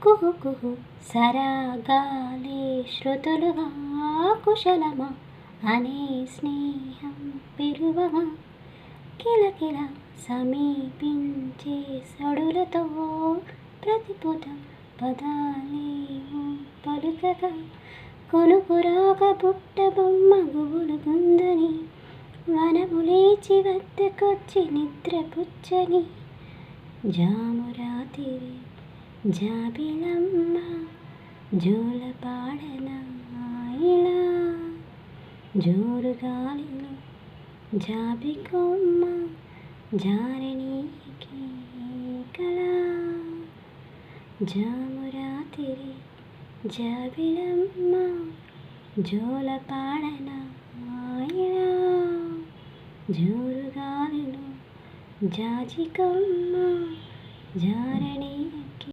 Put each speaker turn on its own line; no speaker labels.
కుహు కుహు సరాగాలే శృతులుగా కుశలమా అనే స్నేహం పిలువగా కిలకిల సమీపించే సడులతో ప్రతిపుట పదాలేమో పలుకగా కొనుకురాక పుట్ట బొమ్మ గుబులుగుందని వనము లేచి వద్దకొచ్చి నిద్రపుచ్చని జామురాతిరి జాబిలమ్మ జోలపాడన ఇలా జోరుగాలిలో జాబి కొమ్మ జారణీకి కళ జామురాతిరి జాబిలమ్మ జోలపాడన ఇలా జోరుగాలిలో జాజి కొమ్మ జారణి